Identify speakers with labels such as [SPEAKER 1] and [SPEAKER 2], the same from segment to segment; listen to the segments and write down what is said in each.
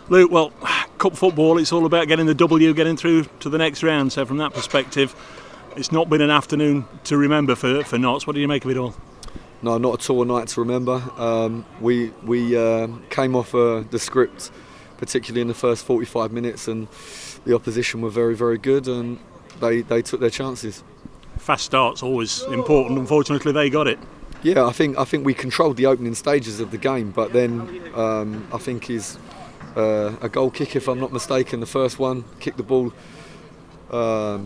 [SPEAKER 1] Luke, well, cup football, it's all about getting the W, getting through to the next round. So from that perspective, it's not been an afternoon to remember for Notts. What do you make of it all?
[SPEAKER 2] No, not at all a night to remember. We came off the script, particularly in the first 45 minutes, and the opposition were very, very good, and they took their chances.
[SPEAKER 1] Fast start's always important. Unfortunately, they got it.
[SPEAKER 2] Yeah, I think we controlled the opening stages of the game, but then I think he's a goal kick, if I'm not mistaken, the first one, kicked the ball,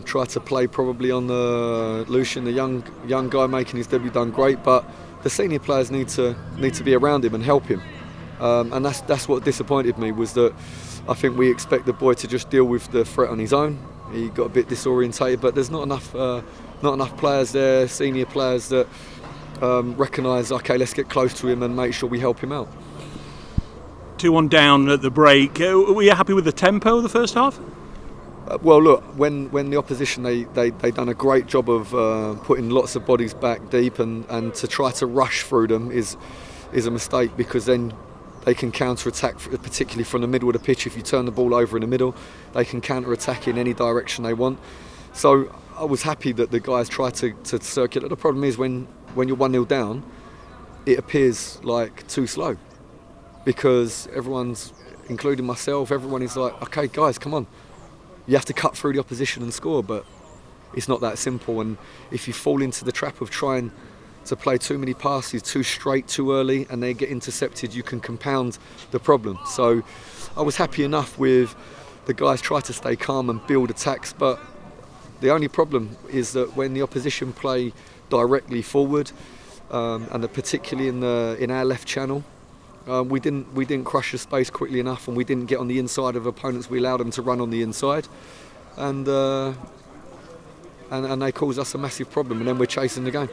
[SPEAKER 2] tried to play probably on the Lucian, the young guy making his debut, done great, but the senior players need to be around him and help him, and that's what disappointed me, was that I think we expect the boy to just deal with the threat on his own. He got a bit disorientated, but there's not enough players there, senior players, that recognise, okay, let's get close to him and make sure we help him out.
[SPEAKER 1] 2-1 down at the break. Were you happy with the tempo of the first half?
[SPEAKER 2] Well, look, when the opposition, they done a great job of putting lots of bodies back deep, and to try to rush through them is a mistake, because then they can counter-attack, particularly from the middle of the pitch. If you turn the ball over in the middle, they can counter-attack in any direction they want. So I was happy that the guys tried to circulate. The problem is when you're 1-0 down, it appears like too slow, because everyone's, including myself, everyone is like, okay guys, come on, you have to cut through the opposition and score, but it's not that simple. And if you fall into the trap of trying to play too many passes too straight too early and they get intercepted, you can compound the problem. So I was happy enough with the guys try to stay calm and build attacks, but the only problem is that when the opposition play directly forward, and particularly in our left channel, we didn't crush the space quickly enough, and we didn't get on the inside of opponents. We allowed them to run on the inside, and they caused us a massive problem, and then we're chasing the game.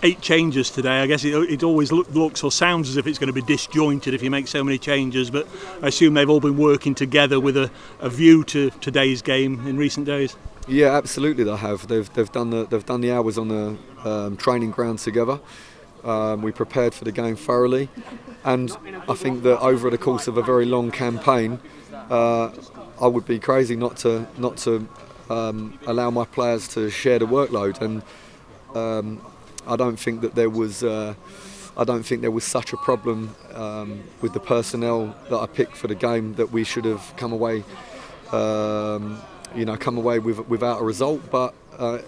[SPEAKER 1] 8 changes today. I guess it always looks or sounds as if it's going to be disjointed if you make so many changes, but I assume they've all been working together with a view to today's game in recent days.
[SPEAKER 2] Yeah, absolutely they have. They've done the hours on the training ground together. We prepared for the game thoroughly, and I think that over the course of a very long campaign, I would be crazy not to allow my players to share the workload, and I don't think that there was such a problem with the personnel that I picked for the game that we should have come away without a result. But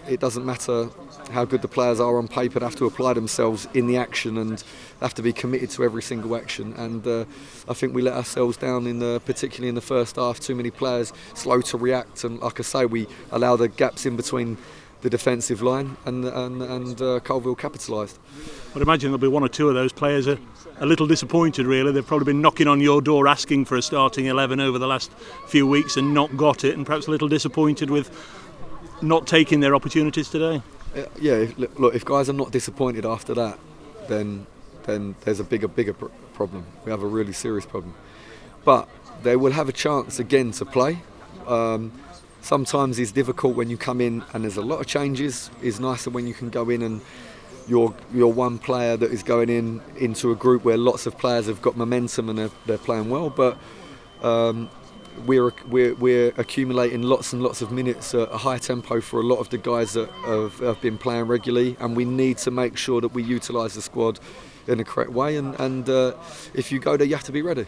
[SPEAKER 2] it doesn't matter how good the players are on paper. They have to apply themselves in the action and have to be committed to every single action. And I think we let ourselves down particularly in the first half. Too many players slow to react, and like I say, we allow the gaps in between the defensive line, and Coalville capitalised.
[SPEAKER 1] I'd imagine there'll be one or two of those players a little disappointed, really. They've probably been knocking on your door asking for a starting 11 over the last few weeks and not got it, and perhaps a little disappointed with not taking their opportunities today.
[SPEAKER 2] Yeah, look, if guys are not disappointed after that, then there's a bigger problem. We have a really serious problem. But they will have a chance again to play. Sometimes it's difficult when you come in and there's a lot of changes. It's nicer when you can go in and you're one player that is going into a group where lots of players have got momentum and they're playing well. But we're accumulating lots and lots of minutes at a high tempo for a lot of the guys that have been playing regularly, and we need to make sure that we utilise the squad in the correct way. And if you go there, you have to be ready.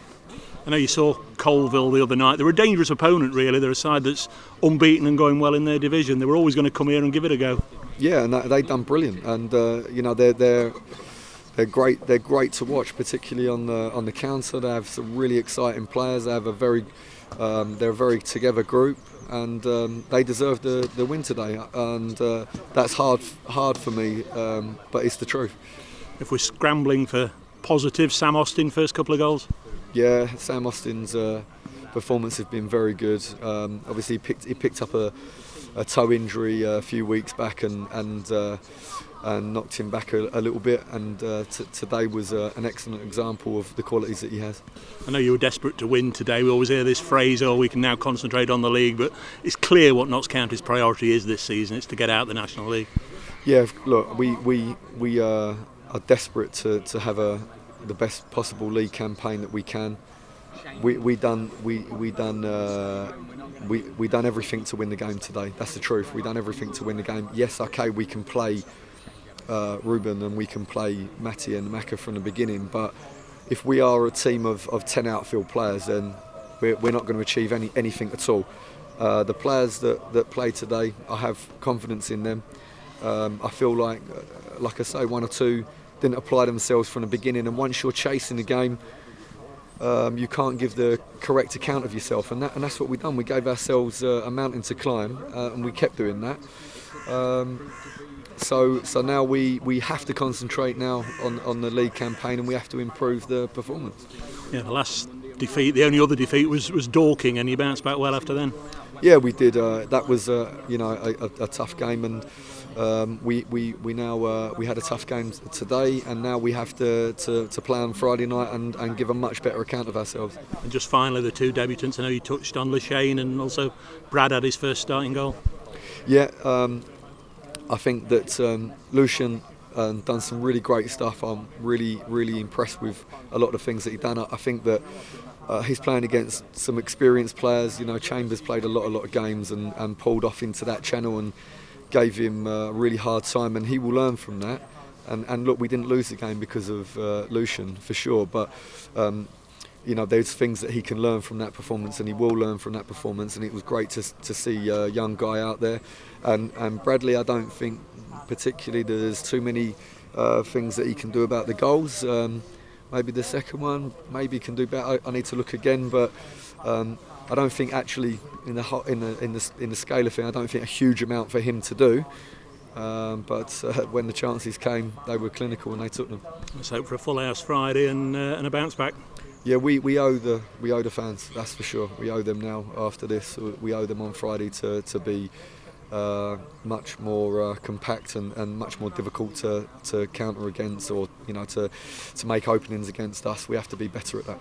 [SPEAKER 1] I know you saw Coalville the other night. They're a dangerous opponent, really. They're a side that's unbeaten and going well in their division. They were always going to come here and give it a go. Yeah, and they've done brilliant. And they're great. They're great to watch, particularly on the counter. They have some really exciting players. They have they're a very together group, and they deserve the win today. And that's hard for me, but it's the truth. If we're scrambling for positive, Sam Austin, first couple of goals. Yeah, Sam Austin's performance has been very good. Obviously, he picked up a toe injury a few weeks back and knocked him back a little bit. And today was an excellent example of the qualities that he has. I know you were desperate to win today. We always hear this phrase, "Oh, we can now concentrate on the league." But it's clear what Notts County's priority is this season. It's to get out of the National League. Yeah, look, we are desperate to have the best possible league campaign that we can.
[SPEAKER 2] we done everything to win the game today. That's the truth. We done everything to win the game. Yes, okay, we can play Ruben and we can play Matty and Maka from the beginning, but if we are a team of 10 outfield players, then we're not going to achieve anything at all. The players that play today, I have confidence in them. I feel like I say, one or two didn't apply themselves from the beginning, and once you're chasing the game, you can't give the correct account of yourself, and that's what we've done. We gave ourselves a mountain to climb, and we kept doing that. So now we have to concentrate now on the league campaign, and we have to improve the performance.
[SPEAKER 1] Yeah, the last defeat, the only other defeat was Dorking, and you bounced back well after then.
[SPEAKER 2] Yeah, we did. That was a tough game, and we had a tough game today, and now we have to play on Friday night and give a much better account of ourselves.
[SPEAKER 1] And just finally, the two debutants. I know you touched on Leshane, and also Brad had his first starting goal.
[SPEAKER 2] Yeah, I think that Lucian done some really great stuff. I'm really impressed with a lot of the things that he's done. I think that he's playing against some experienced players. Chambers played a lot of games and pulled off into that channel and gave him a really hard time, and he will learn from that. And look, we didn't lose the game because of Lucian, for sure, but there's things that he can learn from that performance, and he will learn from that performance, and it was great to see a young guy out there. And Bradley, I don't think particularly there's too many things that he can do about the goals. Maybe the second one, maybe he can do better. I need to look again, but I don't think actually in the scale of things, I don't think a huge amount for him to do. But when the chances came, they were clinical and they took them.
[SPEAKER 1] Let's hope for a full house Friday and a bounce back.
[SPEAKER 2] Yeah, we owe the fans, that's for sure. We owe them now after this. We owe them on Friday to be much more compact and much more difficult to counter against, or to make openings against us. We have to be better at that.